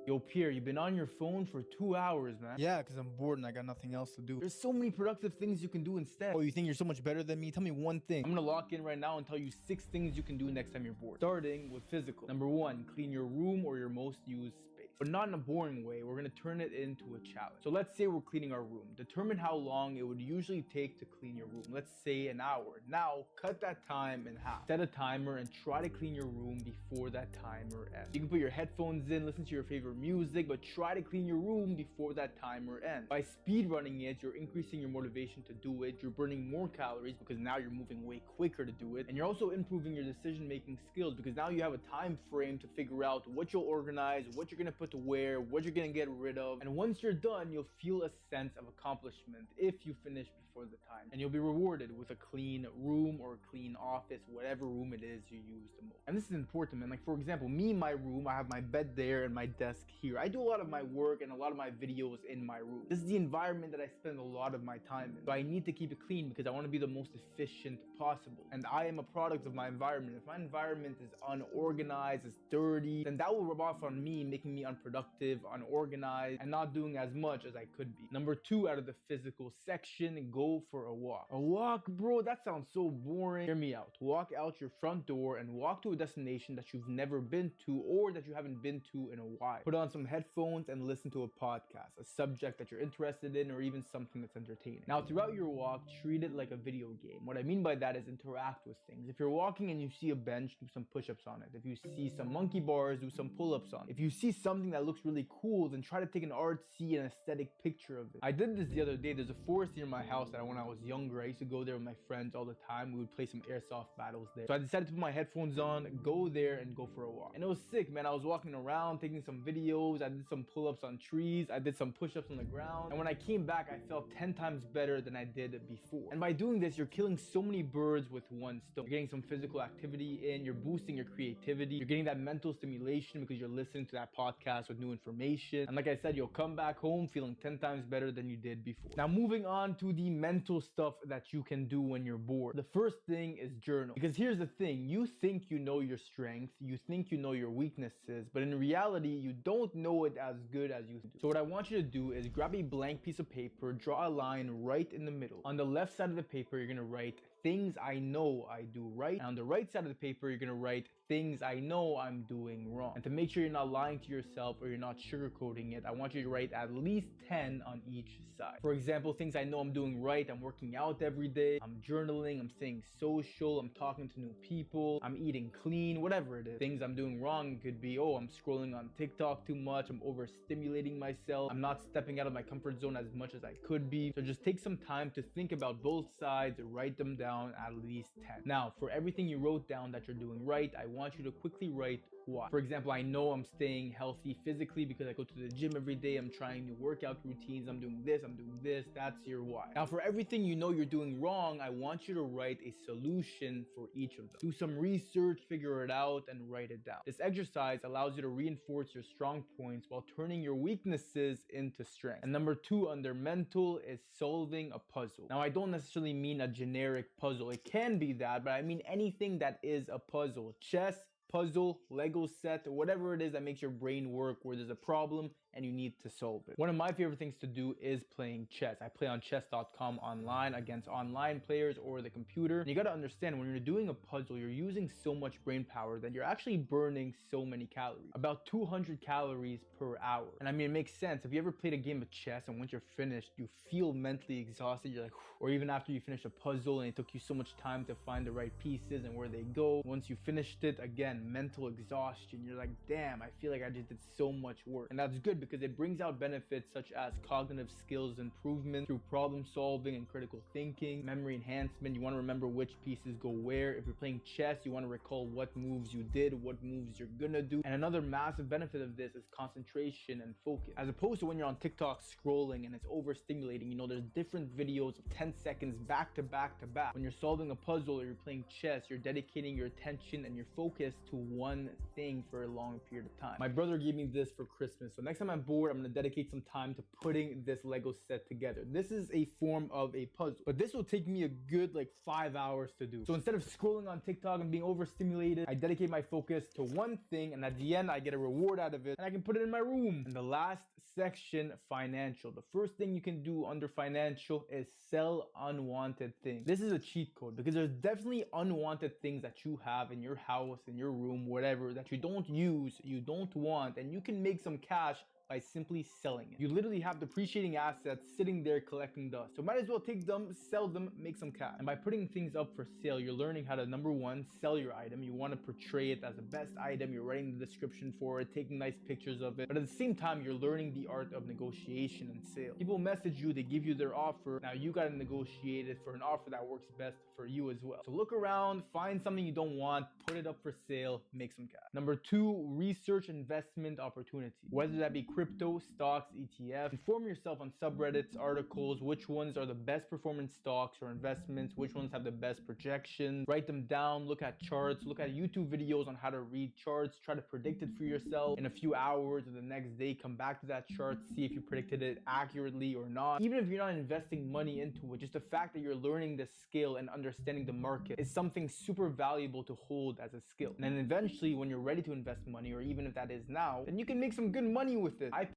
Yo, Pierre, you've been on your phone for 2 hours, man. Yeah, because I'm bored and I got nothing else to do. There's so many productive things you can do instead. Oh, you think you're so much better than me? Tell me one thing. I'm gonna lock in right now and tell you 6 things you can do next time you're bored. Starting with physical. Number 1, clean your room or your most used space. But not in a boring way, we're gonna turn it into a challenge. So let's say we're cleaning our room. Determine how long it would usually take to clean your room. Let's say an hour. Now, cut that time in half. Set a timer and try to clean your room before that timer ends. You can put your headphones in, listen to your favorite music, but try to clean your room before that timer ends. By speed running it, you're increasing your motivation to do it. You're burning more calories because now you're moving way quicker to do it. And you're also improving your decision-making skills because now you have a time frame to figure out what you'll organize, what you're gonna put to wear, what you're gonna get rid of. And once you're done, you'll feel a sense of accomplishment if you finish before the time. And you'll be rewarded with a clean room or a clean office, whatever room it is you use the most. And this is important, man. Like for example, me, my room, I have my bed there and my desk here. I do a lot of my work and a lot of my videos in my room. This is the environment that I spend a lot of my time in. So I need to keep it clean because I want to be the most efficient possible. And I am a product of my environment. If my environment is unorganized, is dirty, then that will rub off on me, making me unproductive, unorganized, and not doing as much as I could be. Number 2, out of the physical section, go for a walk. A walk, bro? That sounds so boring. Hear me out. Walk out your front door and walk to a destination that you've never been to or that you haven't been to in a while. Put on some headphones and listen to a podcast, a subject that you're interested in, or even something that's entertaining. Now, throughout your walk, treat it like a video game. What I mean by that is interact with things. If you're walking and you see a bench, do some push-ups on it. If you see some monkey bars, do some pull-ups on it. If you see something that looks really cool, then try to take an artsy and aesthetic picture of it. I did this the other day. There's a forest near my house that when I was younger, I used to go there with my friends all the time. We would play some airsoft battles there. So I decided to put my headphones on, go there and go for a walk. And it was sick, man. I was walking around, taking some videos. I did some pull-ups on trees. I did some push-ups on the ground. And when I came back, I felt 10 times better than I did before. And by doing this, you're killing so many birds with one stone. You're getting some physical activity in, you're boosting your creativity, you're getting that mental stimulation because you're listening to that podcast with new information. And like I said, you'll come back home feeling 10 times better than you did before. Now, moving on to the mental stuff that you can do when you're bored. The first thing is journal. Because here's the thing, you think you know your strength, you think you know your weaknesses, but in reality, you don't know it as good as you do. So what I want you to do is grab a blank piece of paper, draw a line right in the middle. On the left side of the paper, you're gonna write things I know I do right. And on the right side of the paper, you're gonna write things I know I'm doing wrong. And to make sure you're not lying to yourself or you're not sugarcoating it, I want you to write at least 10 on each side. For example, things I know I'm doing right: I'm working out every day, I'm journaling, I'm staying social, I'm talking to new people, I'm eating clean, whatever it is. Things I'm doing wrong could be, oh, I'm scrolling on TikTok too much, I'm overstimulating myself, I'm not stepping out of my comfort zone as much as I could be. So just take some time to think about both sides, write them down, at least 10. Now, for everything you wrote down that you're doing right, I want you to quickly write why. For example, I know I'm staying healthy physically because I go to the gym every day, I'm trying new workout routines, I'm doing this, that's your why. Now, for everything you know you're doing wrong, I want you to write a solution for each of them. Do some research, figure it out, and write it down. This exercise allows you to reinforce your strong points while turning your weaknesses into strength. And number 2 under mental is solving a puzzle. Now, I don't necessarily mean a generic puzzle. It can be that, but I mean anything that is a puzzle. Chess, puzzle, Lego set, or whatever it is that makes your brain work where there's a problem and you need to solve it. One of my favorite things to do is playing chess. I play on chess.com online against online players or the computer. And you gotta understand, when you're doing a puzzle, you're using so much brain power that you're actually burning so many calories. About 200 calories per hour. And I mean, it makes sense. If you ever played a game of chess and once you're finished, you feel mentally exhausted, you're like, whew. Or even after you finish a puzzle and it took you so much time to find the right pieces and where they go. Once you finished it, again, mental exhaustion. You're like, damn, I feel like I just did so much work. And that's good because it brings out benefits such as cognitive skills improvement through problem solving and critical thinking, memory enhancement. You want to remember which pieces go where. If you're playing chess, you want to recall what moves you did, what moves you're gonna do. And another massive benefit of this is concentration and focus. As opposed to when you're on TikTok scrolling and it's overstimulating, you know, there's different videos of 10 seconds back to back to back. When you're solving a puzzle or you're playing chess, you're dedicating your attention and your focus to to one thing for a long period of time. My brother gave me this for Christmas, so next time I'm bored, I'm gonna dedicate some time to putting this Lego set together. This is a form of a puzzle, but this will take me a good like 5 hours to do. So instead of scrolling on TikTok and being overstimulated, I dedicate my focus to one thing, and at the end I get a reward out of it and I can put it in my room. And the last section, financial. The first thing you can do under financial is sell unwanted things. This is a cheat code because there's definitely unwanted things that you have in your house, in your room, whatever, that you don't use, you don't want, and you can make some cash by simply selling it. You literally have depreciating assets sitting there collecting dust. So might as well take them, sell them, make some cash. And by putting things up for sale, you're learning how to, number one, sell your item. You want to portray it as the best item. You're writing the description for it, taking nice pictures of it. But at the same time, you're learning the art of negotiation and sale. People message you, they give you their offer. Now you got to negotiate it for an offer that works best for you as well. So look around, find something you don't want, put it up for sale, make some cash. Number two, research investment opportunities. Whether that be crypto, stocks, ETF. Inform yourself on subreddits, articles, which ones are the best performing stocks or investments, which ones have the best projections. Write them down, look at charts, look at YouTube videos on how to read charts, try to predict it for yourself in a few hours or the next day. Come back to that chart, see if you predicted it accurately or not. Even if you're not investing money into it, just the fact that you're learning the skill and understanding the market is something super valuable to hold as a skill. And then eventually when you're ready to invest money, or even if that is now, then you can make some good money with it. I